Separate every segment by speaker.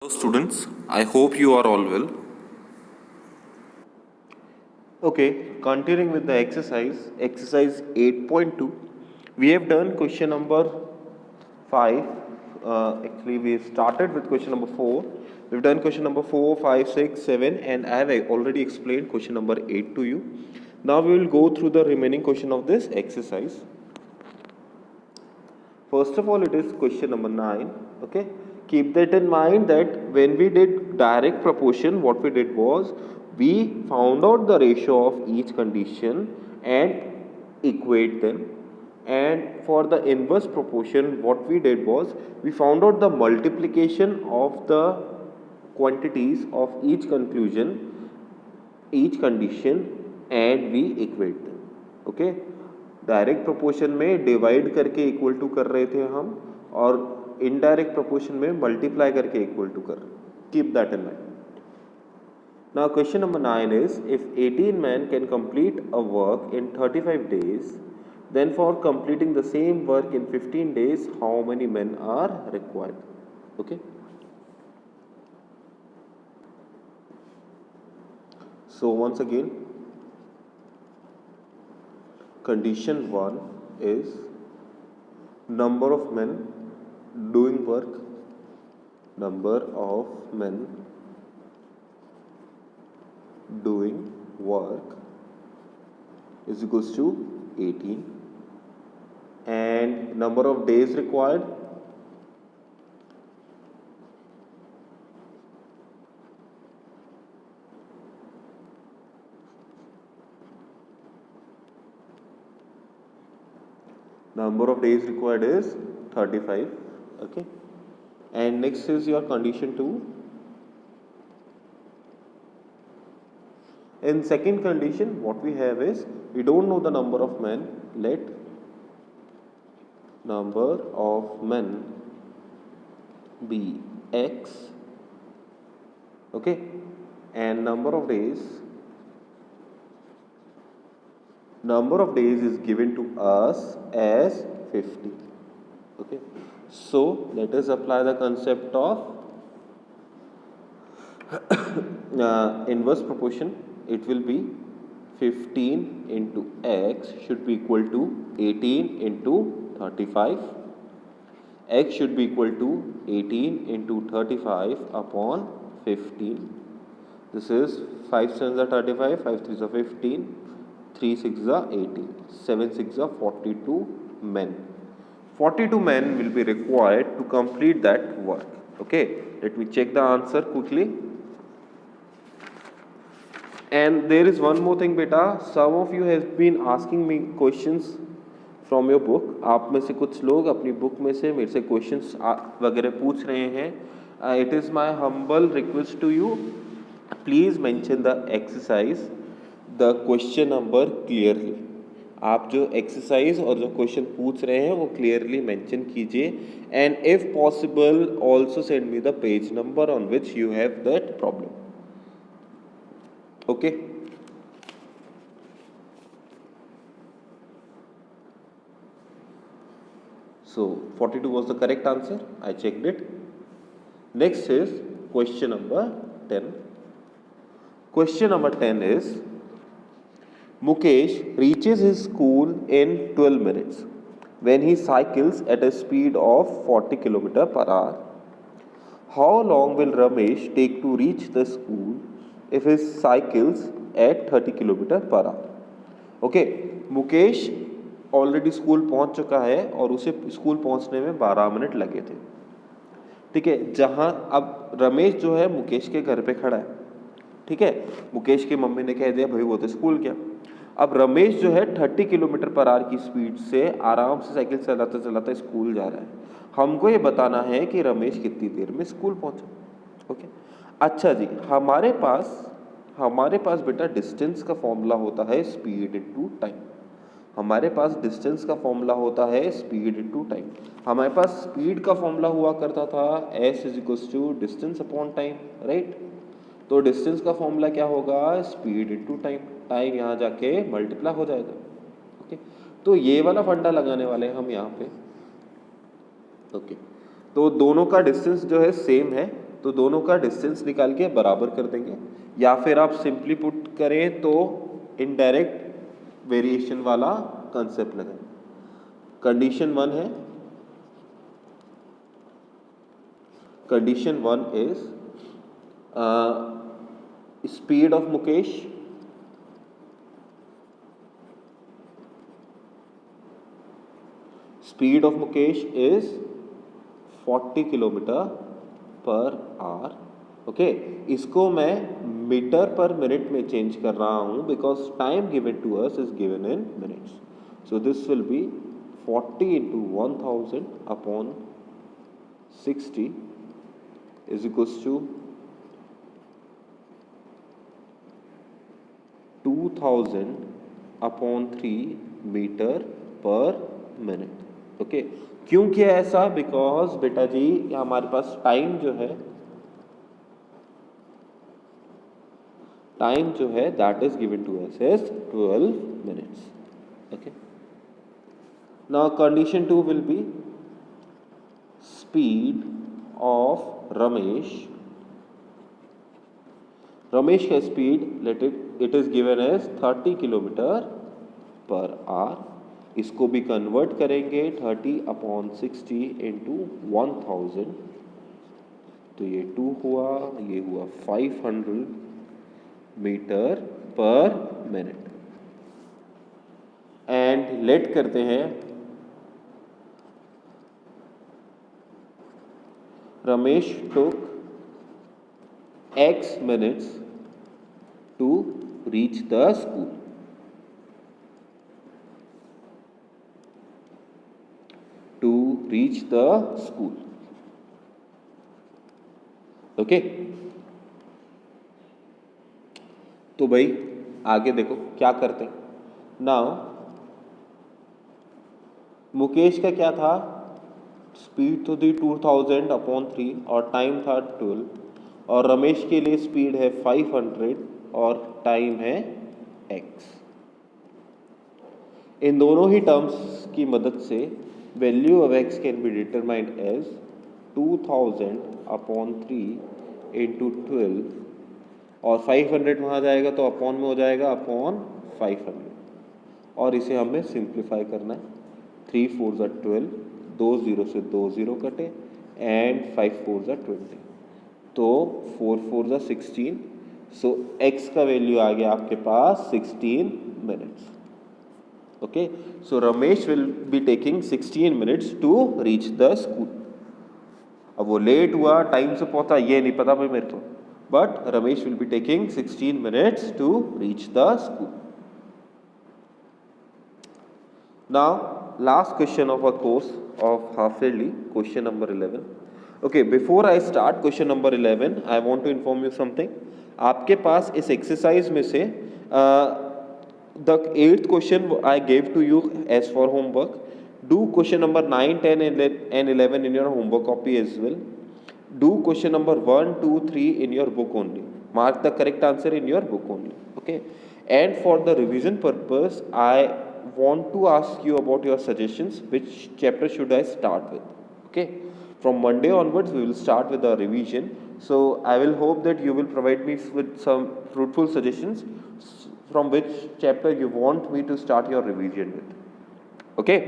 Speaker 1: Hello students, I hope you are all well. Okay, continuing with the exercise 8.2. We have done question number 5. Actually, we started with question number 4. We've done question number 4, 5, 6, 7, and I have already explained question number 8 to you. Now we will go through the remaining question of this exercise. First of all, it is question number 9. Okay, keep that in mind that when we did direct proportion, what we did was we found out the ratio of each condition and equate them. And for the inverse proportion, what we did was we found out the multiplication of the quantities of each conclusion, each condition, and we equate them. Okay, direct proportion में divide करके equal to कर रहे थे हम, और indirect proportion में multiply करके equal to कर रहे. Keep that in mind. Now question number 9 is, if 18 men can complete a work in 35 days, then for completing the same work in 15 days, how many men are required? Okay. So once again, condition 1 is number of men doing work, number of men doing work is equals to 18, and number of days required, is 35. Okay, and next is your condition 2. In second condition, what we have is, we don't know the number of men. Let number of men be x. Okay, and number of days is given to us as 50. Okay, so let us apply the concept of inverse proportion. It will be 15 into x should be equal to 18 into 35. X should be equal to 18 into 35 upon 15. This is 5 7s are 35, 5 3s are 15, 3 6s are 18, 7 6s are 42 men. 42 men will be required to complete that work. Okay, let me check the answer quickly. And there is one more thing beta, some of you has been asking me questions from your book. आप में से कुछ लोग अपनी book में से मेरे से क्वेश्चंस वगैरह पूछ रहे हैं. It is my humble request to you, please mention the exercise, the question number clearly. आप जो एक्सरसाइज और जो क्वेश्चन पूछ रहे हैं वो क्लियरली मेंशन कीजिए, and if possible also send me the page number on which you have that problem. Okay. So 42 was the correct answer. I checked it. Next is question number 10. Question number 10 is, Mukesh reaches his school in 12 minutes when he cycles at a speed of 40 km per hour. How long will Ramesh take to reach the school if he cycles at 30 km per hour? Okay, Mukesh already school पहुंच चुका है और उसे school पहुंचने में 12 minute लगे थे. ठीक है, जहां अब रमेश जो है मुकेश के घर पे खड़ा है. ठीक है, मुकेश की मम्मी ने कह दिया भाई वो तो स्कूल गया. अब रमेश जो है 30 किलोमीटर पर आवर की स्पीड से आराम से साइकिल चलाता चलाता स्कूल जा रहा है. हमको ये बताना है कि रमेश कितनी देर में स्कूल पहुंचा. ओके, अच्छा जी, हमारे पास बेटा डिस्टेंस का फॉर्मूला होता है स्पीड इनटू टाइम. हमारे पास डिस्टेंस का फॉर्मूला होता है स्पीड इनटू टाइम. हमारे पास स्पीड का फॉर्मूला हुआ करता था s is equals to distance upon time, right. तो डिस्टेंस का फॉर्मूला क्या होगा, स्पीड इनटू टाइम. टाइम यहाँ जाके मल्टीप्लाई हो जाएगा. ओके, तो ये वाला फंडा लगाने वाले हम यहाँ पे. ओके, तो दोनों का डिस्टेंस जो है सेम है, तो दोनों का डिस्टेंस निकाल के बराबर कर देंगे, या फिर आप सिंपली पुट करें तो इनडायरेक्ट वेरिएशन वाला कंसेप्ट लगाएं। कंडीशन 1 है, condition 1 is speed of Mukesh is 40 kilometre per our. Okay, इसको मैं मीटर पर मिनट में चेंज कर रहा हूं because time given to us is given in minutes. So this will be 40 into 1000 upon 60 is equals to 2000 upon 3 metre per minute. Okay, क्यों किया ऐसा? Because बेटा जी हमारे पास टाइम जो है that is given to us as 12 minutes. Okay, now condition 2 will be speed of Ramesh का speed let it is given as 30 kilometre per hour. इसको भी कन्वर्ट करेंगे 30 अपॉन 60 इंटू 1000, तो ये 2 हुआ, ये हुआ 500 metre per minute. And let करते हैं Ramesh took X minutes to reach the school. Okay, तो भाई आगे देखो क्या करते हैं। नाउ मुकेश का क्या था? स्पीड तो थी 2000 अपॉन 3 और टाइम था 12, और रमेश के लिए स्पीड है 500 और टाइम है x। इन दोनों ही टर्म्स की मदद से value of x can be determined as 2000 upon 3 into 12, और 500 वहाँ जाएगा तो अपॉन में हो जाएगा अपॉन 500, और इसे हमें सिंप्लीफाई करना है। 3 4 ज़ा 12, 2 0 से 2 0 कटे, एंड 5 4 ज़ा 20, तो 4 4 ज़ा 16। सो x का वैल्यू आ गया आपके पास 16 minutes. Okay, so Ramesh will be taking 16 minutes to reach the school. अब वो लेट हुआ, टाइम से पहुंचा, ये नहीं पता भाई मेरे को, but Ramesh will be taking 16 minutes to reach the school. Now last question of our course of half yearly, question number 11. Okay, before I start question number 11, I want to inform you something. आपके पास इस exercise में से the 8th question I gave to you as for homework. Do question number 9, 10 and 11 in your homework copy as well. Do question number 1, 2, 3 in your book only. Mark the correct answer in your book only. Okay, and for the revision purpose, I want to ask you about your suggestions. Which chapter should I start with? Okay, from Monday onwards we will start with the revision. So I will hope that you will provide me with some fruitful suggestions from which chapter you want me to start your revision with. Okay,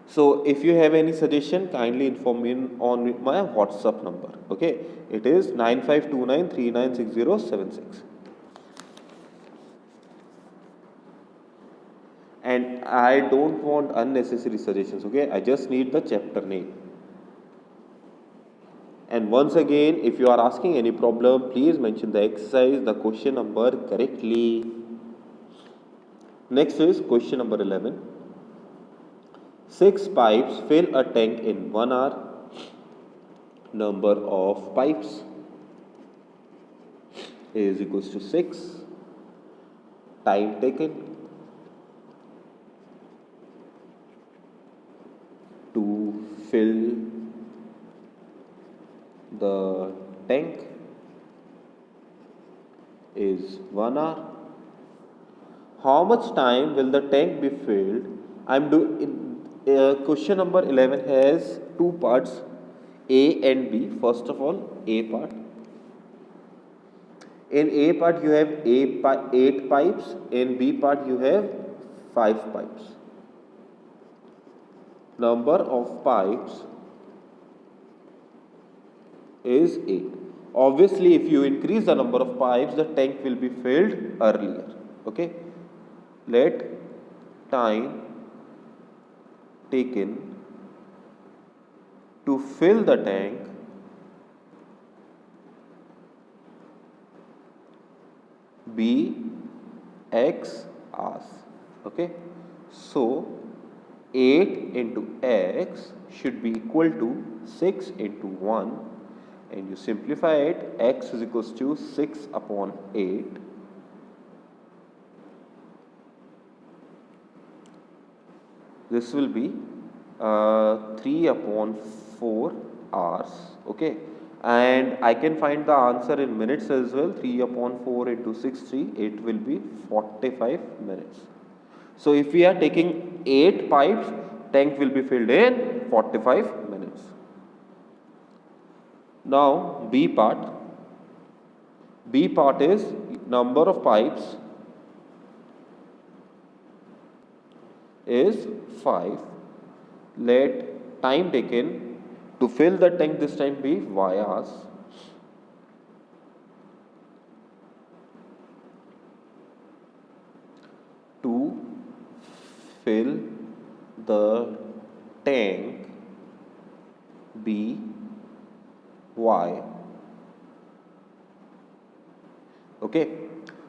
Speaker 1: so if you have any suggestion, kindly inform me on my WhatsApp number. Okay, it is 9529396076. And I don't want unnecessary suggestions. Okay, I just need the chapter name. And once again, if you are asking any problem, please mention the exercise, the question number correctly. Next is question number 11. 6 pipes fill a tank in 1 hour. Number of pipes is equals to 6. Time taken to fill the tank is 1 hour. How much time will the tank be filled? I'm doing question number 11 has two parts. A and B. First of all, A part. In A part you have 8 pipes, in B part you have 5 pipes. Number of pipes is 8. Obviously, if you increase the number of pipes, the tank will be filled earlier. Okay. Let time taken to fill the tank be x hours. Okay. So 8 into x should be equal to 6 into 1, and you simplify it, x is equals to 6 upon 8. This will be 3 upon 4 hours. Okay, and I can find the answer in minutes as well. 3 upon 4 into 60, it will be 45 minutes. So if we are taking 8 pipes, tank will be filled in 45 minutes. Now B part. B part is number of pipes is 5. Let time taken to fill the tank this time be y hours. To fill the tank be y. Okay,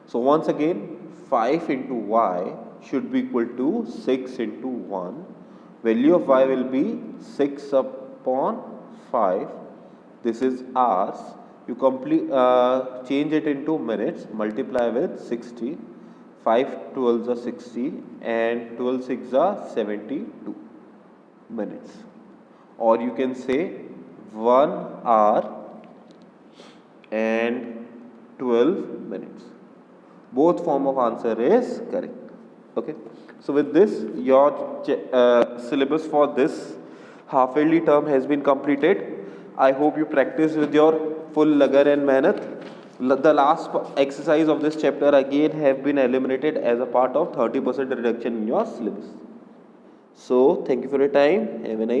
Speaker 1: so once again 5 into y should be equal to 6 into 1. Value of y will be 6 upon 5. This is hours. You change it into minutes, multiply with 60. 5 12s are 60 and 12 6 are 72 minutes. Or you can say 1 hour and 12 minutes. Both form of answer is correct. Okay. So with this, your syllabus for this half yearly term has been completed. I hope you practice with your full lagar and mehnat. The last exercise of this chapter again have been eliminated as a part of 30% reduction in your syllabus. So thank you for your time. Have a nice